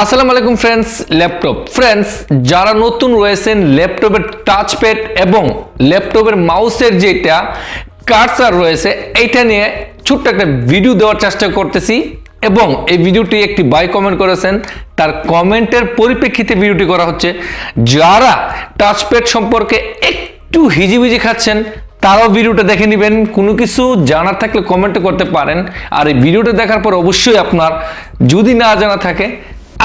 আসসালামু আলাইকুম friends, laptop friends যারা নতুন রয়েছেন ল্যাপটপের টাচপ্যাড এবং ল্যাপটপের মাউসের যেটা কার্সার রয়েছে এইটা নিয়ে ছোট্ট একটা ভিডিও দেওয়ার চেষ্টা করতেছি এবং এই ভিডিওটি একটি ভাই কমেন্ট করেছেন, তার কমেন্টের পরিপ্রেক্ষিতে ভিডিওটি করা হচ্ছে। যারা টাচপ্যাড সম্পর্কে একটু হিজিবিজি খাচ্ছেন তারাও ভিডিওটা দেখে নেবেন, কোনো কিছু জানার থাকলে কমেন্টে করতে পারেন। আর এই ভিডিওটা দেখার পর অবশ্যই আপনার যদি না জানা থাকে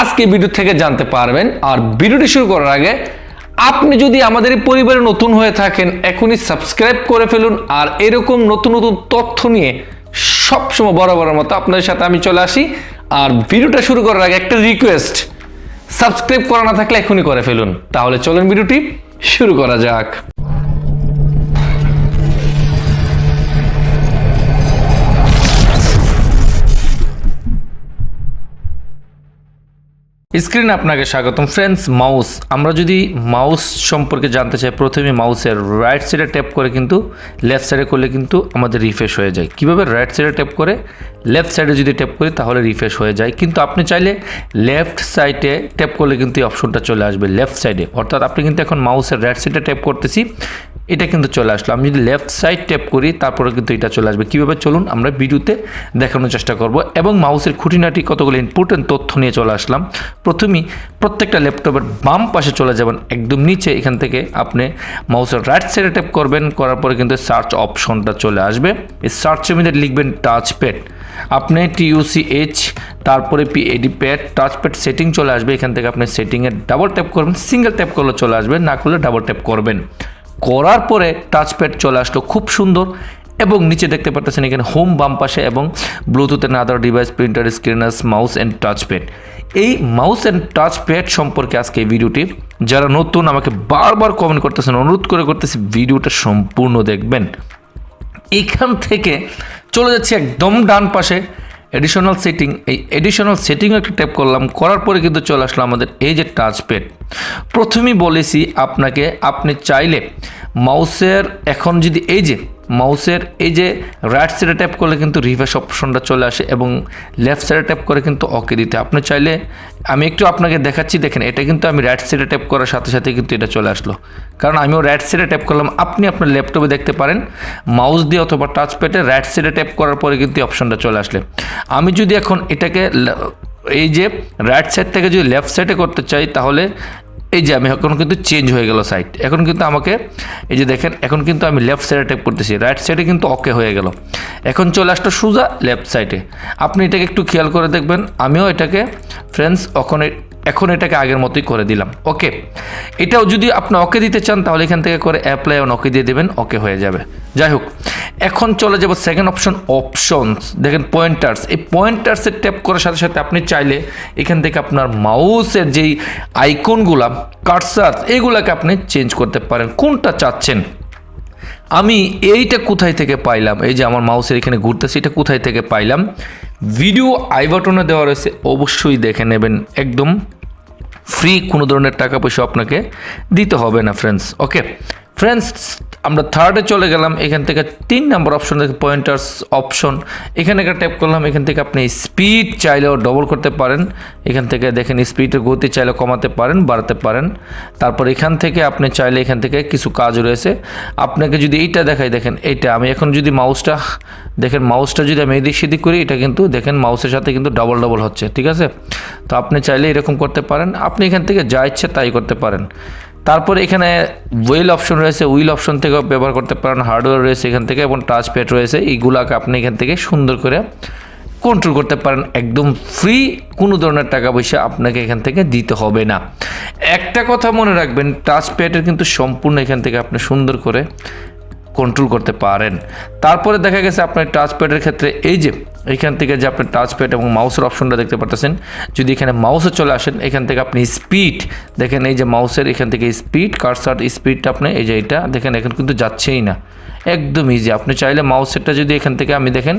আজকে ভিডিও থেকে জানতে পারবেন। আর ভিডিওটি শুরু করার আগে আপনি যদি আমাদের এই পরিবারে নতুন হয়ে থাকেন এখনই সাবস্ক্রাইব করে ফেলুন। আর এরকম নতুন নতুন তথ্য নিয়ে সবসময় বরাবরের মতো আপনাদের সাথে আমি চলে আসি। আর ভিডিওটা শুরু করার আগে একটা রিকোয়েস্ট, সাবস্ক্রাইব করা না থাকলে এখনই করে ফেলুন। তাহলে চলেন ভিডিওটি শুরু করা যাক। স্ক্রিনে আপনাকে স্বাগতম ফ্রেন্ডস। মাউস, আমরা যদি মাউস সম্পর্কে জানতে চাই প্রথমে মাউসের রাইট সাইডে ট্যাপ করে কিন্তু লেফট সাইডে করলে কিন্তু আমাদের রিফ্রেশ হয়ে যায়। কীভাবে? রাইট সাইডে ট্যাপ করে লেফট সাইডে যদি ট্যাপ করি তাহলে রিফ্রেশ হয়ে যায়, কিন্তু আপনি চাইলে লেফট সাইডে ট্যাপ করলে কিন্তু এই অপশনটা চলে আসবে লেফট সাইডে। অর্থাৎ আপনি কিন্তু এখন মাউসের রাইট সাইডে ট্যাপ করতেছি, এটা কিন্তু চলে আসলো। আমি যদি লেফট সাইড ট্যাপ করি তারপরে কিন্তু এটা চলে আসবে। কীভাবে চলুন আমরা ভিডিওতে দেখানোর চেষ্টা করব এবং মাউসের খুঁটিনাটি কতগুলো ইম্পর্টেন্ট তথ্য নিয়ে চলে আসলাম। প্রথমেই প্রত্যেকটা ল্যাপটপের বাম পাশে চলে যাবেন, একদম নিচে এখান থেকে আপনি মাউসের রাইট সাইডে ট্যাপ করবেন, করার পরে কিন্তু সার্চ অপশনটা চলে আসবে। এই সার্চের মধ্যে লিখবেন টাচপ্যাড, আপনি TUCH তারপরে PAD প্যাড টাচপ্যাড সেটিং চলে আসবে। এখান থেকে আপনি সেটিংয়ে ডাবল ট্যাপ করবেন, সিঙ্গেল ট্যাপ করলে চলে আসবে, না করলে ডাবল ট্যাপ করবেন। করার পরে টাচপ্যাড চলে আসলো খুব সুন্দর এবং নিচে দেখতে পাচ্ছেন এখানে হোম বাম পাশে এবং bluetooth and other device, printer, scanners, mouse and touchpad. এই মাউস অ্যান্ড টাচপ্যাড সম্পর্কে আজকে এই ভিডিওটি, যারা নতুন আমাকে বারবার কমেন্ট করতেছেন, অনুরোধ করে করতেছি ভিডিওটা সম্পূর্ণ দেখবেন। এইখান থেকে চলে যাচ্ছে একদম ডান পাশে এডিশনাল সেটিং। এই এডিশনাল সেটিংও একটা ট্যাপ করলাম, করার পরে কিন্তু চলে আসলো আমাদের এই যে টাচপ্যাড। প্রথমেই বলেছি আপনাকে, আপনি চাইলে মাউসের এখন যদি মাউসের এই যে রাইট সাইডে ট্যাপ করলে কিন্তু রিফ্রেশ অপশনটা চলে আসে এবং লেফট সাইডে ট্যাপ করে কিন্তু ওকে দিতে আপনি চাইলে, আমি একটু আপনাকে দেখাচ্ছি, দেখেন এটা কিন্তু আমি রাইট সাইডে ট্যাপ করার সাথে সাথে কিন্তু এটা চলে আসলো, কারণ আমিও রাইট সাইডে ট্যাপ করলাম। আপনি আপনার ল্যাপটপে দেখতে পারেন মাউস দিয়ে অথবা টাচপ্যাডে রাইট সাইডে ট্যাপ করার পরে কিন্তু অপশনটা চলে আসলে, আমি যদি এখন এটাকে এই যে রাইট সাইড থেকে যদি লেফট সাইডে করতে চাই তাহলে এই যে আমি এখন কিন্তু চেঞ্জ হয়ে গেল সাইড। এখন কিন্তু আমাকে এই যে দেখেন এখন কিন্তু আমি লেফট সাইডে ট্যাপ করতেছি, রাইট সাইডে কিন্তু ওকে হয়ে গেল। এখন চলে আসলো সোজা লেফট সাইডে। আপনি এটাকে একটু খেয়াল করে দেখবেন, আমিও এটাকে ফ্রেন্ডস এখন এটাকে আগের মতোই করে দিলাম। ওকে, এটাও যদি আপনি ওকে দিতে চান তাহলে এখান থেকে করে অ্যাপ্লাই অন ওকে দিয়ে দেবেন, ওকে হয়ে যাবে। যাই হোক, এখন চলে যাব সেকেন্ড অপশনস। দেখেন পয়েন্টার্স, এই পয়েন্টার্সের ট্যাপ করার সাথে সাথে আপনি চাইলে এখান থেকে আপনার মাউসের যেই আইকনগুলা, কার্সার, এইগুলাকে আপনি চেঞ্জ করতে পারেন, কোনটা চাচ্ছেন। আমি এইটা কোথায় থেকে পাইলাম, এই যে আমার মাউসের এখানে ঘুরতেছে, এটা কোথায় থেকে পাইলাম, ভিডিও আই বাটনে দেওয়া রয়েছে, অবশ্যই দেখে নেবেন, একদম ফ্রি, কোনো ধরনের টাকা পয়সা আপনাকে দিতে হবে না ফ্রেন্ডস। ওকে ফ্রেন্ডস, আমরা থার্ডে চলে গেলাম। এখান থেকে 3 নম্বর অপশন দেখে পয়েন্টার্স অপশন, এখানে একটা ট্যাপ করলাম। এখান থেকে আপনি স্পিড চাইলেও ডবল করতে পারেন, এখান থেকে দেখেন স্পিডের গতি চাইলে কমাতে পারেন, বাড়াতে পারেন। তারপর এখান থেকে আপনি চাইলে এখান থেকে কিছু কাজ রয়েছে আপনাকে, যদি এইটা দেখাই, দেখেন এইটা আমি এখন যদি মাউসটা দেখেন, মাউসটা যদি আমি এদিক সেদিক করি এটা কিন্তু দেখেন মাউসের সাথে কিন্তু ডবল হচ্ছে, ঠিক আছে। তো আপনি চাইলে এরকম করতে পারেন, আপনি এখান থেকে যা ইচ্ছে তাই করতে পারেন। তারপর এখানে হুইল অপশন রয়েছে, হুইল অপশন থেকেও ব্যবহার করতে পারেন, হার্ডওয়্যার রয়েছে এখান থেকে এবং টাচপ্যাড রয়েছে, এইগুলাকে আপনি এখান থেকে সুন্দর করে কন্ট্রোল করতে পারেন, একদম ফ্রি, কোনো ধরনের টাকা পয়সা আপনাকে এখান থেকে দিতে হবে না। একটা কথা মনে রাখবেন, টাচপ্যাডের কিন্তু সম্পূর্ণ এখান থেকে আপনি সুন্দর করে কন্ট্রোল করতে পারেন। তারপরে দেখা গেছে আপনার টাচপ্যাডের ক্ষেত্রে এই যে এখান থেকে যে আপনি টাচপ্যাড এবং মাউসের অপশনটা দেখতে পাচ্ছেন, যদি এখানে মাউসে চলে আসেন এখান থেকে আপনি স্পিড দেখেন, এই যে মাউসের এখান থেকে স্পিড, কার্সার স্পিডটা আপনি এই যে এটা দেখেন এখন কিন্তু যাচ্ছেই না, একদম ইজি। আপনি চাইলে মাউসেরটা যদি এখান থেকে আমি দেখেন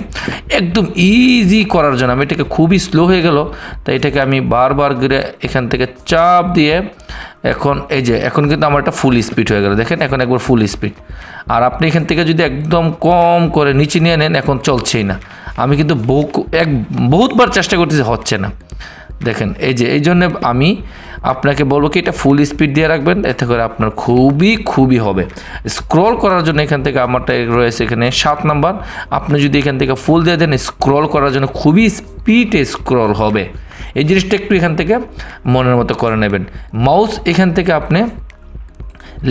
একদম ইজি করার জন্য, আমি এটাকে খুবই স্লো হয়ে গেল, তাই এটাকে আমি বারবার ঘুরে এখান থেকে চাপ দিয়ে এখন এই যে এখন কিন্তু আমার একটা ফুল স্পিড হয়ে গেল, দেখেন এখন একবার ফুল স্পিড। আর আপনি এখান থেকে যদি একদম কম করে নিচে নিয়ে নেন এখন চলছেই না, আমি কিন্তু বহুতবার চেষ্টা করতেছি, হচ্ছে না। দেখেন এই জন্য আমি আপনাকে বলবো কি এটা ফুল স্পিড দিয়ে রাখবেন, এতে করে আপনার খুবই হবে। স্ক্রল করার জন্য এখান থেকে আমারটা রয়েছে এখানে 7 নাম্বার, আপনি যদি এখান থেকে ফুল দিয়ে দেন স্ক্রল করার জন্য খুবই স্পিডে স্ক্রল হবে। এই জিনিসটা একটু এখান থেকে মনের মতো করে নেবেন। মাউস এখান থেকে আপনি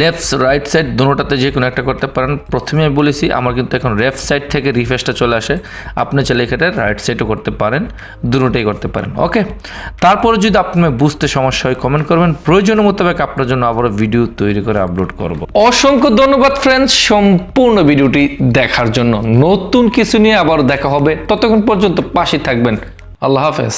লেফট রাইট সাইড দুটোটাতে যে কোনো একটা করতে পারেন। প্রথমে আমি বলেছি আমার কিন্তু এখন লেফট সাইড থেকে রিফ্রেশটা চলে আসে, আপনি চাইলে এখানে রাইট সাইডও করতে পারেন, দুটোটাই করতে পারেন। ওকে, তারপরে যদি আপনার বুঝতে সমস্যা হয় কমেন্ট করবেন, প্রয়োজন মোতাবেক আপনার জন্য আবারও ভিডিও তৈরি করে আপলোড করব। অসংখ্য ধন্যবাদ ফ্রেন্ডস সম্পূর্ণ ভিডিওটি দেখার জন্য। নতুন কিছু নিয়ে আবার দেখা হবে, ততক্ষণ পর্যন্ত পাশে থাকবেন। আল্লাহ হাফেজ।